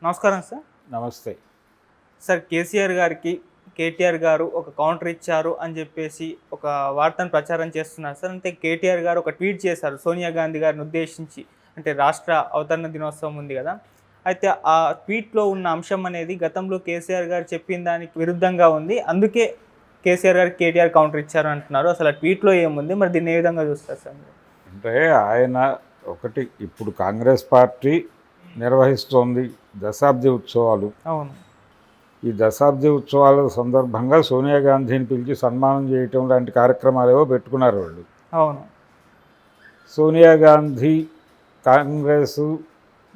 నమస్కారం సార్. నమస్తే. సార్, కేసీఆర్ గారికి కేటీఆర్ గారు ఒక కౌంటర్ ఇచ్చారు అని చెప్పేసి ఒక వార్తను ప్రచారం చేస్తున్నారు సార్. అంటే కేటీఆర్ గారు ఒక ట్వీట్ చేశారు సోనియా గాంధీ గారిని ఉద్దేశించి. అంటే రాష్ట్ర అవతరణ దినోత్సవం ఉంది కదా, అయితే ఆ ట్వీట్లో ఉన్న అంశం అనేది గతంలో కేసీఆర్ గారు చెప్పిన దానికి విరుద్ధంగా ఉంది. అందుకే కేసీఆర్ గారికి కేటీఆర్ కౌంటర్ ఇచ్చారు అంటున్నారు. అసలు ఆ ట్వీట్లో ఏముంది, మరి దీన్ని ఏ విధంగా చూస్తారు సార్? అంటే ఆయన ఒకటి, ఇప్పుడు కాంగ్రెస్ పార్టీ నిర్వహిస్తోంది దశాబ్ది ఉత్సవాలు. అవును. ఈ దశాబ్ది ఉత్సవాల సందర్భంగా సోనియా గాంధీని పిలిచి సన్మానం చేయటం లాంటి కార్యక్రమాలు ఏవో పెట్టుకున్నారు వాళ్ళు. అవును. సోనియా గాంధీ కాంగ్రెస్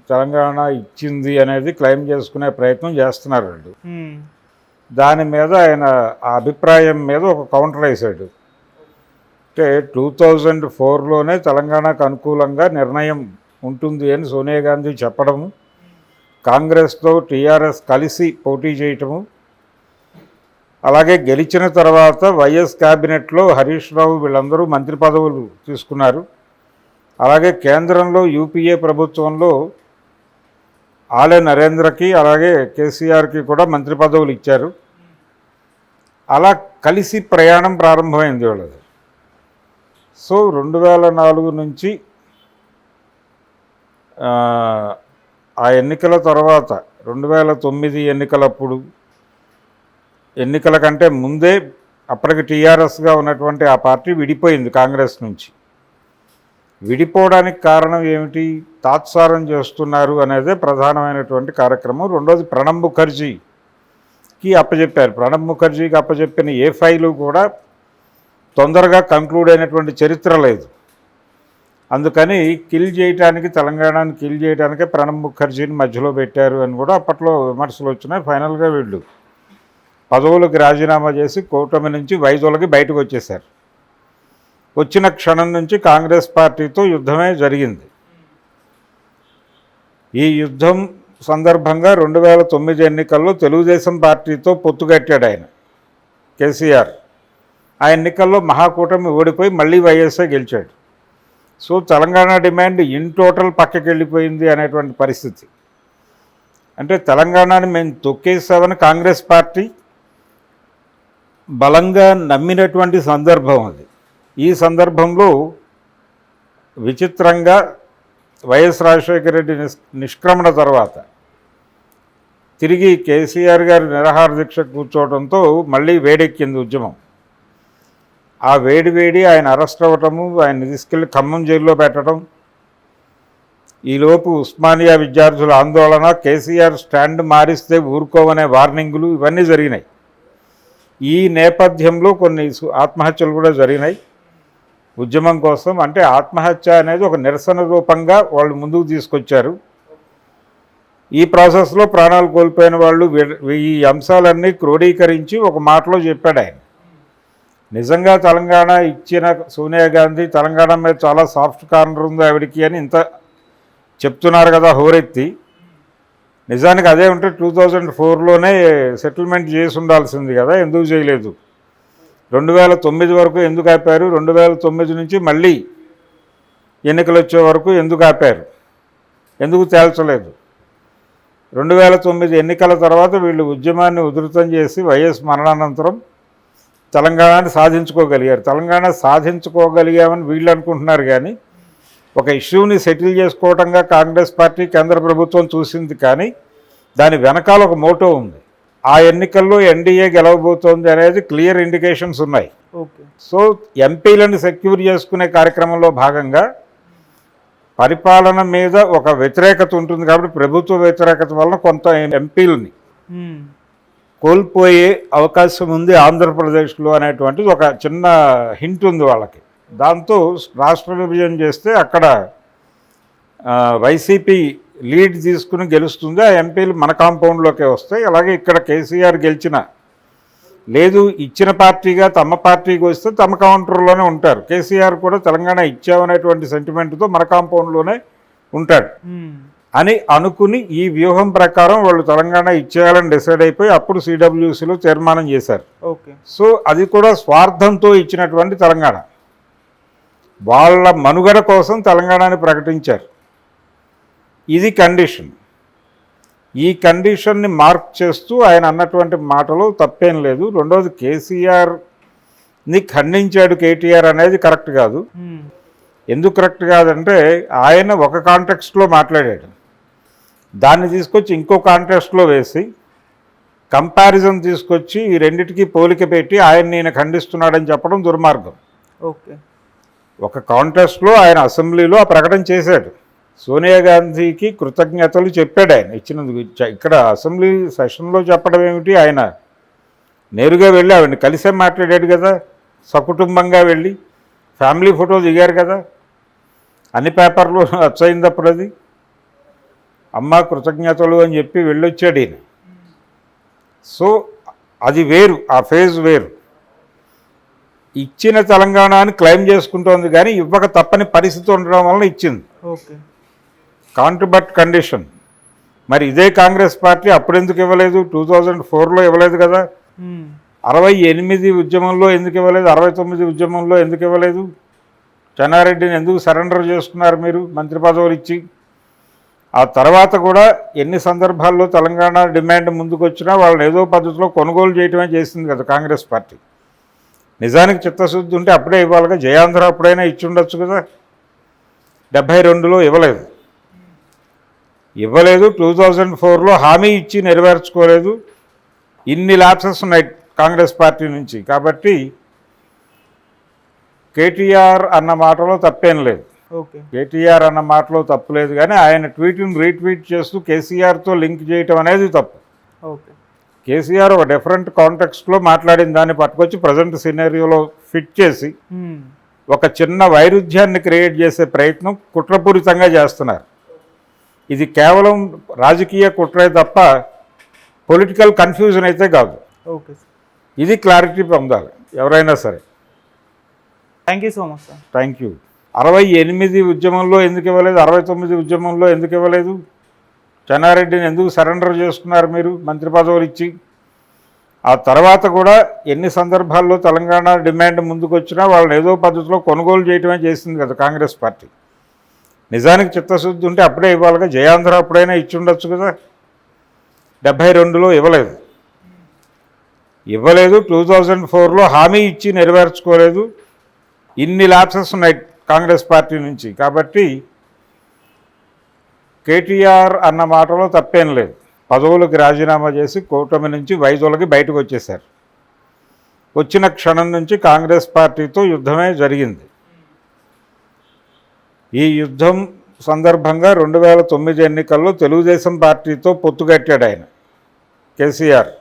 తెలంగాణ ఇచ్చింది అనేది క్లెయిమ్ చేసుకునే ప్రయత్నం చేస్తున్నారు వాళ్ళు. దాని మీద ఆయన ఆ అభిప్రాయం మీద ఒక కౌంటర్ వేశాడు. అంటే 2004లోనే తెలంగాణకు అనుకూలంగా నిర్ణయం ఉంటుంది అని సోనియా గాంధీ చెప్పడము, కాంగ్రెస్తో టీఆర్ఎస్ కలిసి పోటీ చేయటము, అలాగే గెలిచిన తర్వాత వైఎస్ క్యాబినెట్లో హరీష్ రావు వీళ్ళందరూ మంత్రి పదవులు తీసుకున్నారు. అలాగే కేంద్రంలో యూపీఏ ప్రభుత్వంలో ఆలే నరేంద్రకి అలాగే కేసీఆర్కి కూడా మంత్రి పదవులు ఇచ్చారు. అలా కలిసి ప్రయాణం ప్రారంభమైంది వాళ్ళది. సో 2004 నుంచి ఆ ఎన్నికల తర్వాత 2009 ఎన్నికలప్పుడు, ఎన్నికల కంటే ముందే అప్పటికి టీఆర్ఎస్గా ఉన్నటువంటి ఆ పార్టీ విడిపోయింది కాంగ్రెస్ నుంచి. విడిపోవడానికి కారణం ఏమిటి? తాత్సారం చేస్తున్నారు అనేదే ప్రధానమైనటువంటి కార్యక్రమం. రెండోది, ప్రణబ్ ముఖర్జీకి అప్పచెప్పారు. ప్రణబ్ ముఖర్జీకి అప్పచెప్పిన ఏ ఫైలు కూడా తొందరగా కంక్లూడ్ అయినటువంటి చరిత్ర లేదు. అందుకని తెలంగాణని కిల్ చేయడానికే ప్రణబ్ ముఖర్జీని మధ్యలో పెట్టారు అని కూడా అప్పట్లో విమర్శలు వచ్చినాయి. ఫైనల్గా వీళ్ళు పదవులకు రాజీనామా చేసి కూటమి నుంచి వైదొలగి బయటకు వచ్చేశారు. వచ్చిన క్షణం నుంచి కాంగ్రెస్ పార్టీతో యుద్ధమే జరిగింది. ఈ యుద్ధం సందర్భంగా 2009 ఎన్నికల్లో తెలుగుదేశం పార్టీతో పొత్తుగట్టాడు ఆయన కేసీఆర్. ఆ ఎన్నికల్లో మహాకూటమి ఓడిపోయి మళ్ళీ వైఎస్ఆర్ గెలిచాడు. So Telangana demand in total పక్కకి వెళ్ళిపోయింది అనేటువంటి పరిస్థితి. అంటే తెలంగాణని మేము తొక్కేసామని కాంగ్రెస్ పార్టీ బలంగా నమ్మినటువంటి సందర్భం అది. ఈ సందర్భంలో విచిత్రంగా వైఎస్ రాజశేఖర రెడ్డి నిష్క్రమణ తర్వాత తిరిగి కేసీఆర్ గారి నిరాహార దీక్ష కూర్చోవడంతో మళ్ళీ వేడెక్కింది ఉద్యమం. ఆ వేడి ఆయన అరెస్ట్ అవ్వటము, ఆయన తీసుకెళ్ళి ఖమ్మం జైల్లో పెట్టడం, ఈలోపు ఉస్మానియా విద్యార్థుల ఆందోళన, కేసీఆర్ స్టాండ్ మారిస్తే ఊరుకోవనే వార్నింగులు ఇవన్నీ జరిగినాయి. ఈ నేపథ్యంలో కొన్ని ఆత్మహత్యలు కూడా జరిగినాయి ఉద్యమం కోసం. అంటే ఆత్మహత్య అనేది ఒక నిరసన రూపంగా వాళ్ళు ముందుకు తీసుకొచ్చారు. ఈ ప్రాసెస్లో ప్రాణాలు కోల్పోయిన వాళ్ళు ఈ అంశాలన్నీ క్రోడీకరించి ఒక మాటలో చెప్పాడు ఆయన. నిజంగా తెలంగాణ ఇచ్చిన సోనియా గాంధీ తెలంగాణ మీద చాలా సాఫ్ట్ కార్నర్ ఉంది ఆవిడికి అని ఇంత చెప్తున్నారు కదా హోరెత్తి. నిజానికి అదే ఉంటే 2004లోనే సెటిల్మెంట్ చేసి ఉండాల్సింది కదా, ఎందుకు చేయలేదు? 2009 వరకు ఎందుకు ఆపారు? 2009 నుంచి మళ్ళీ ఎన్నికలు వచ్చే వరకు ఎందుకు ఆపారు? ఎందుకు తేల్చలేదు? 2009 ఎన్నికల తర్వాత వీళ్ళు ఉద్యమాన్ని ఉధృతం చేసి వైఎస్ మరణానంతరం తెలంగాణని సాధించుకోగలిగారు. తెలంగాణ సాధించుకోగలిగామని వీళ్ళు అనుకుంటున్నారు, కానీ ఒక ఇష్యూని సెటిల్ చేసుకోవటంగా కాంగ్రెస్ పార్టీ కేంద్ర ప్రభుత్వం చూసింది, కానీ దాని వెనకాల ఒక మోటో ఉంది. ఆ ఎన్నికల్లో ఎన్డీఏ గెలవబోతోంది అనేది క్లియర్ ఇండికేషన్స్ ఉన్నాయి. సో ఎంపీలను సెక్యూర్ చేసుకునే కార్యక్రమంలో భాగంగా పరిపాలన మీద ఒక వ్యతిరేకత ఉంటుంది కాబట్టి ప్రభుత్వ వ్యతిరేకత వలన కొంత ఎంపీలని కోల్పోయే అవకాశం ఉంది ఆంధ్రప్రదేశ్లో అనేటువంటిది ఒక చిన్న హింట్ ఉంది వాళ్ళకి. దాంతో రాష్ట్ర విభజన చేస్తే అక్కడ వైసీపీ లీడ్ తీసుకుని గెలుస్తుంది, ఆ ఎంపీలు మన కాంపౌండ్లోకే వస్తాయి. అలాగే ఇక్కడ కేసీఆర్ గెలిచిన లేదు, ఇచ్చిన పార్టీగా తమ పార్టీకి వస్తే తమ కౌంటర్లోనే ఉంటారు. కేసీఆర్ కూడా తెలంగాణ ఇచ్చామనేటువంటి సెంటిమెంట్తో మన కాంపౌండ్లోనే ఉంటాడు అని అనుకుని ఈ వ్యూహం ప్రకారం వాళ్ళు తెలంగాణ ఇచ్చేయాలని డిసైడ్ అయిపోయి అప్పుడు సిడబ్ల్యూసీలో తీర్మానం చేశారు. సో అది కూడా స్వార్థంతో ఇచ్చినటువంటి తెలంగాణ, వాళ్ళ మనుగడ కోసం తెలంగాణని ప్రకటించారు. ఇది కండిషన్. ఈ కండిషన్ని మార్క్ చేస్తూ ఆయన అన్నటువంటి మాటలు తప్పేం లేదు. రెండోది కేసీఆర్ని ఖండించాడు కేటీఆర్ అనేది కరెక్ట్ కాదు. ఎందుకు కరెక్ట్ కాదంటే ఆయన ఒక కాంటెక్స్ట్లో మాట్లాడాడు, దాన్ని తీసుకొచ్చి ఇంకో కాంటెక్స్ట్లో వేసి కంపారిజన్ తీసుకొచ్చి ఈ రెండిటికి పోలిక పెట్టి ఆయన ఖండిస్తున్నాడని చెప్పడం దుర్మార్గం. ఓకే, ఒక కాంటెస్ట్లో ఆయన అసెంబ్లీలో ఆ ప్రకటన చేశాడు, సోనియా గాంధీకి కృతజ్ఞతలు చెప్పాడు ఆయన ఇచ్చినందుకు. ఇక్కడ అసెంబ్లీ సెషన్లో చెప్పడం ఏమిటి, ఆయన నేరుగా వెళ్ళి ఆవిడని కలిసే మాట్లాడాడు కదా, సకుటుంబంగా వెళ్ళి ఫ్యామిలీ ఫోటో దిగారు కదా, అన్ని పేపర్లు వచ్చయింది అప్పుడు. అది అమ్మ కృతజ్ఞతలు అని చెప్పి వెళ్ళొచ్చాడు ఈయన. సో అది వేరు, ఆ ఫేజ్ వేరు. ఇచ్చిన తెలంగాణని క్లెయిమ్ చేసుకుంటోంది కానీ ఇవ్వక తప్పని పరిస్థితి ఉండడం వలన ఇచ్చింది. Okay, contribute condition. మరి ఇదే కాంగ్రెస్ పార్టీ అప్పుడెందుకు ఇవ్వలేదు? 2004లో ఇవ్వలేదు కదా. 68 ఉద్యమంలో ఎందుకు ఇవ్వలేదు? 69 ఉద్యమంలో ఎందుకు ఇవ్వలేదు? చెన్నారెడ్డిని ఎందుకు సరెండర్ చేసుకున్నారు మీరు మంత్రి పదవులు ఇచ్చి? ఆ తర్వాత కూడా ఎన్ని సందర్భాల్లో తెలంగాణ డిమాండ్ ముందుకు వచ్చినా వాళ్ళని ఏదో పద్ధతిలో కొనుగోలు చేయటమే చేసింది కదా కాంగ్రెస్ పార్టీ. నిజానికి చిత్తశుద్ధి ఉంటే అప్పుడే ఇవ్వాలిగా. జయాంధ్ర అప్పుడైనా ఇచ్చి ఉండొచ్చు కదా. 72లో ఇవ్వలేదు. 2004లో హామీ ఇచ్చి నెరవేర్చుకోలేదు. ఇన్ని ల్యాప్సెస్ ఉన్నాయి కాంగ్రెస్ పార్టీ నుంచి. కాబట్టి కేటీఆర్ అన్న మాటలో తప్పేం లేదు. ఓకే, కేటీఆర్ అన్న మాటలో తప్పు లేదు, కానీ ఆయన ట్వీట్ని రీట్వీట్ చేస్తూ కేసీఆర్తో లింక్ చేయటం అనేది తప్పు. ఓకే, కేసీఆర్ ఒక డిఫరెంట్ కాంటెక్స్ట్లో మాట్లాడిన దాన్ని పట్టుకొచ్చి ప్రజెంట్ సినారియోలో ఫిట్ చేసి ఒక చిన్న వైరుధ్యాన్ని క్రియేట్ చేసే ప్రయత్నం కుట్రపూరితంగా చేస్తున్నారు. ఇది కేవలం రాజకీయ కుట్రే తప్ప పొలిటికల్ కన్ఫ్యూజన్ అయితే కాదు. ఓకే, ఇది క్లారిటీ పొందాలి ఎవరైనా సరే. Thank you so much sir. Thank you. 68 ఉద్యమంలో ఎందుకు ఇవ్వలేదు? 69 ఉద్యమంలో ఎందుకు ఇవ్వలేదు? చెన్నారెడ్డిని ఎందుకు సరెండర్ చేసుకున్నారు మీరు మంత్రి పదవులు ఇచ్చి? ఆ తర్వాత కూడా ఎన్ని సందర్భాల్లో తెలంగాణ డిమాండ్ ముందుకు వచ్చినా వాళ్ళని ఏదో పద్ధతిలో కొనుగోలు చేయటమే చేసింది కదా కాంగ్రెస్ పార్టీ. నిజానికి చిత్తశుద్ధి ఉంటే అప్పుడే ఇవ్వాలిగా. జయాంధ్ర అప్పుడైనా ఇచ్చి ఉండొచ్చు కదా. 72లో ఇవ్వలేదు. 2004లో హామీ ఇచ్చి నెరవేర్చుకోలేదు. ఇన్ని ల్యాప్సెస్ ఉన్నాయి కాంగ్రెస్ పార్టీ నుంచి. కాబట్టి కేటీఆర్ అన్న మాటలో తప్పేం లేదు. పదవులకు రాజీనామా చేసి కూటమి నుంచి వైదొలగి బయటకు వచ్చేశారు. వచ్చిన క్షణం నుంచి కాంగ్రెస్ పార్టీతో యుద్ధమే జరిగింది. ఈ యుద్ధం సందర్భంగా 2009 ఎన్నికల్లో తెలుగుదేశం పార్టీతో పొత్తుగట్టాడు ఆయన కేసీఆర్.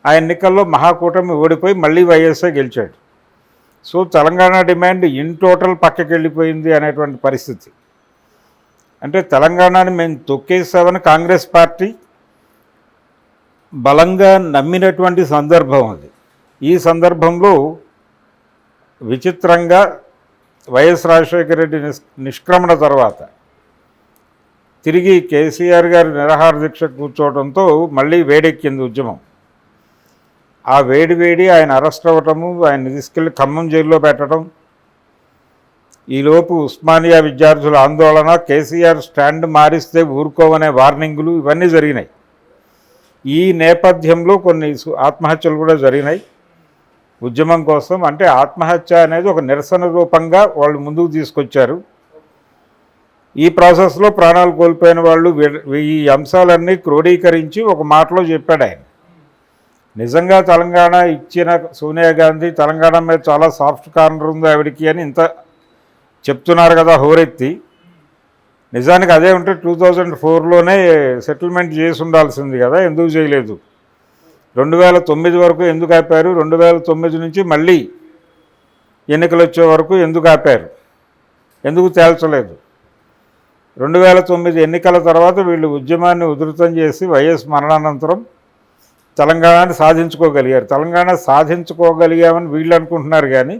ఆ ఎన్నికల్లో మహాకూటమి ఓడిపోయి మళ్ళీ వైఎస్ఆర్ గెలిచాడు. So Telangana demand in total పక్కకి వెళ్ళిపోయింది అనేటువంటి పరిస్థితి. అంటే తెలంగాణని మేము తొక్కేసామని కాంగ్రెస్ పార్టీ బలంగా నమ్మినటువంటి సందర్భం అది. ఈ సందర్భంలో విచిత్రంగా వైఎస్ రాజశేఖర రెడ్డి నిష్క్రమణ తర్వాత తిరిగి కేసీఆర్ గారి నిరాహార దీక్ష కూర్చోవడంతో మళ్ళీ వేడెక్కింది ఉద్యమం. ఆ వేడి ఆయన అరెస్ట్ అవ్వటము, ఆయన తీసుకెళ్ళి ఖమ్మం జైల్లో పెట్టడం, ఈలోపు ఉస్మానియా విద్యార్థుల ఆందోళన, కేసీఆర్ స్టాండ్ మారిస్తే ఊరుకోవనే వార్నింగులు ఇవన్నీ జరిగినాయి. ఈ నేపథ్యంలో కొన్ని ఆత్మహత్యలు కూడా జరిగినాయి ఉద్యమం కోసం. అంటే ఆత్మహత్య అనేది ఒక నిరసన రూపంగా వాళ్ళు ముందుకు తీసుకొచ్చారు. ఈ ప్రాసెస్లో ప్రాణాలు కోల్పోయిన వాళ్ళు ఈ అంశాలన్నీ క్రోడీకరించి ఒక మాటలో చెప్పాడు ఆయన. నిజంగా తెలంగాణ ఇచ్చిన సోనియా గాంధీ తెలంగాణ మీద చాలా సాఫ్ట్ కార్నర్ ఉంది ఆవిడికి అని ఇంత చెప్తున్నారు కదా హోరెత్తి. నిజానికి అదే ఉంటే 2004లోనే సెటిల్మెంట్ చేసి ఉండాల్సింది కదా, ఎందుకు చేయలేదు? 2009 వరకు ఎందుకు ఆపారు? 2009 నుంచి మళ్ళీ ఎన్నికలు వచ్చే వరకు ఎందుకు ఆపారు? ఎందుకు తేల్చలేదు? 2009 ఎన్నికల తర్వాత వీళ్ళు ఉద్యమాన్ని ఉధృతం చేసి వైఎస్ మరణానంతరం తెలంగాణని సాధించుకోగలిగారు. తెలంగాణ సాధించుకోగలిగామని వీళ్ళు అనుకుంటున్నారు, కానీ